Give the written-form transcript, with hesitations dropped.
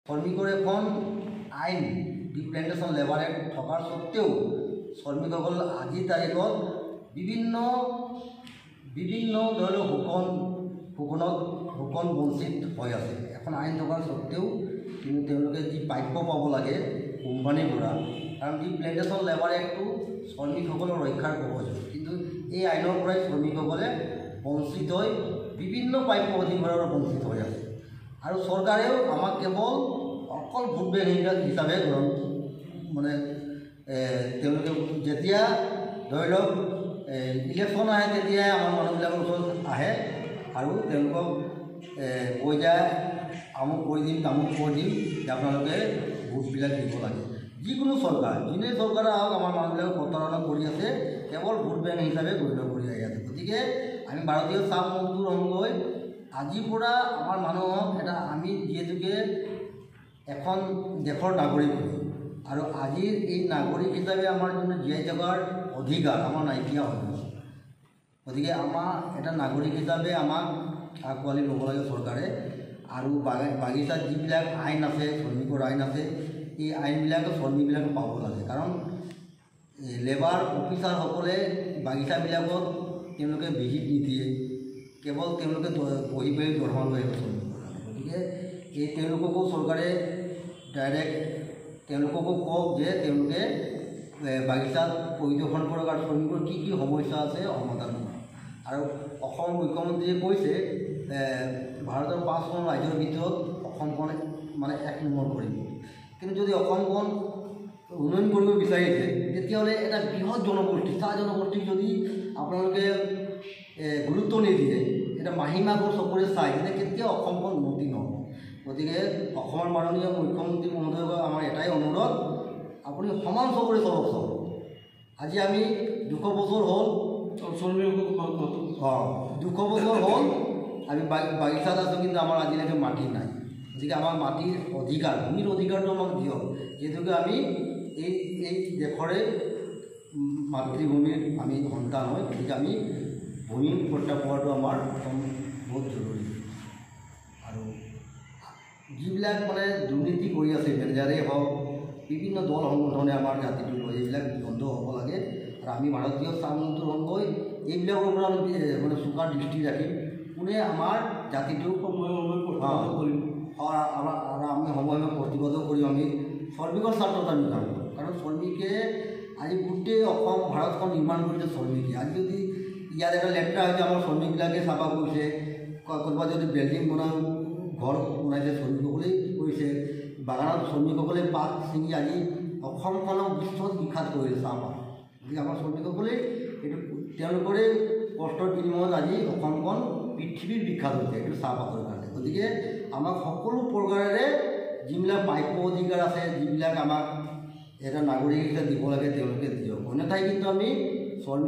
শ্ৰমিকৰ এখন আইন ডিপ্লেণ্টেশ্যন লেবাৰ এক্ট থকাৰ সত্ত্বেও শ্ৰমিকসকল আজি তাৰিখত বিভিন্ন ধৰণৰ শোষণ বঞ্চিত হৈ আছে। এখন আইন থকাৰ সত্ত্বেও কিন্তু তেওঁলোকে যি প্ৰাপ্য পাব লাগে কোম্পানীৰ পৰা, কাৰণ ডিপ্লেণ্টেশ্যন লেবাৰ এক্টটো শ্ৰমিকসকলৰ ৰক্ষাৰ কবচ, কিন্তু এই আইনৰ পৰাই শ্ৰমিকসকলে বঞ্চিত হৈ বিভিন্ন প্ৰাপ্য অধিকাৰৰ বঞ্চিত হৈ আছে। আৰু চৰকাৰেও আমাক কেৱল অকল ভোট বেংক হিচাপে মানে তেওঁলোকে যেতিয়া ধৰি লওক ইলেকশ্যন আহে তেতিয়াই আমাৰ মানুহবিলাকৰ ওচৰত আহে আৰু তেওঁলোকক কৈ যায় আমুক কৰি দিম তামুক কৰি দিম যে আপোনালোকে ভোটবিলাক দিব লাগে। যিকোনো চৰকাৰ যোনে চৰকাৰে আহক আমাৰ মানুহবিলাকক প্ৰতাৰণা কৰি আছে, কেৱল ভোট বেংক হিচাপে গণ্য কৰি আহি আছে। গতিকে আমি ভাৰতীয় চাহ মজদুৰ সংঘই আজিৰ পৰা আমাৰ মানুহক এটা আমি যিহেতুকে এখন দেশৰ নাগৰিক আৰু আজিৰ এই নাগৰিক হিচাপে আমাৰ যোনটো জীয়াই থকাৰ অধিকাৰ আমাৰ নাইকিয়া হৈ গৈছে। গতিকে আমাৰ এটা নাগৰিক হিচাপে আমাক আঁকোৱালি ল'ব লাগে চৰকাৰে। আৰু বাগিচাত যিবিলাক আইন আছে, শ্ৰমিকৰ আইন আছে, এই আইনবিলাক শ্ৰমিকবিলাকে পাব লাগে। কাৰণ লেবাৰ অফিচাৰসকলে বাগিচাবিলাকত তেওঁলোকে ভিজিট নিদিয়ে, কেৱল তেওঁলোকে বহি দৰমহা লৈ আহিব শ্ৰমিকৰ। গতিকে এই তেওঁলোককো চৰকাৰে ডাইৰেক্ট তেওঁলোককো কওক যে তেওঁলোকে বাগিচাত পৰিদৰ্শন কৰক আৰু শ্ৰমিকৰ কি কি সমস্যা আছে সমাধান কৰক। আৰু অসম মুখ্যমন্ত্ৰীয়ে কৈছে ভাৰতৰ 5খন ৰাজ্যৰ ভিতৰত অসমখন মানে 1 নম্বৰ কৰিব। কিন্তু যদি অসমখন উন্নয়ন কৰিব বিচাৰিছে তেতিয়াহ'লে এটা বৃহৎ জনগোষ্ঠী চাহ জনগোষ্ঠীক যদি আপোনালোকে গুৰুত্ব নিদিয়ে, এটা মাহীমাকৰ চকুৰে চাই তেতিয়া কেতিয়াও অসমখন উন্নতি নহ'ব। গতিকে অসমৰ মাননীয় মুখ্যমন্ত্ৰী মহোদয়ক আমাৰ এটাই অনুৰোধ, আপুনি সমান চকুৰে চাওক। আজি আমি 200 বছৰ হ'ল 200 বছৰ হ'ল আমি বাগিচাত আছোঁ, কিন্তু আমাৰ আজিলৈকে মাটি নাই। গতিকে আমাৰ মাটিৰ অধিকাৰ, ভূমিৰ অধিকাৰটো আমাক দিয়ক, যিহেতুকে আমি এই দেশৰে মাতৃভূমিৰ আমি সন্তান হয়। গতিকে আমি ভূমি প্ৰত্যাগ পোৱাটো আমাৰ বহুত জৰুৰী। আৰু যিবিলাক মানে দুৰ্নীতি কৰি আছে, মেনেজাৰেই হওক বিভিন্ন দল সংগঠনে আমাৰ জাতিটো লৈ এইবিলাক বন্ধ হ'ব লাগে। আৰু আমি ভাৰতীয় চাহ মজদুৰ সংঘই এইবিলাকৰ পৰা আমি মানে চোকা দৃষ্টি ৰাখিম, কোনে আমাৰ জাতিটোক সময়ে কৰিম আৰু আমি সময়ে প্ৰতিবাদো কৰিম। আমি শ্ৰমিকৰ স্বাৰ্থত আমি কাম কৰোঁ, কাৰণ শ্ৰমিকে আজি গোটেই অসম ভাৰতখন নিৰ্মাণ কৰিছে শ্ৰমিকে। আজি যদি ইয়াত এটা লেতেৰা হৈছে, আমাৰ শ্ৰমিকবিলাকে চাফা কৰিছে, ক'ৰবাত যদি বিল্ডিং ঘৰ বনাইছে শ্ৰমিকসকলেই কৰিছে, বাগানত শ্ৰমিকসকলে পাত ছিঙি আজি অসমখনক বিশ্বত বিখ্যাত কৰিছে চাহপাত। গতিকে আমাৰ শ্ৰমিকসকলেই এইটো তেওঁলোকৰে কষ্টৰ বিনিময়ত আজি অসমখন পৃথিৱীৰ বিখ্যাত হৈছে এইটো চাহপাতৰ কাৰণে। গতিকে আমাক সকলো প্ৰকাৰেৰে যিবিলাক প্ৰাপ্য অধিকাৰ আছে, যিবিলাক আমাক এটা নাগৰিক হিচাপে দিব লাগে তেওঁলোকে দিয়ক, অন্যথাই কিন্তু আমি শ্ৰমিক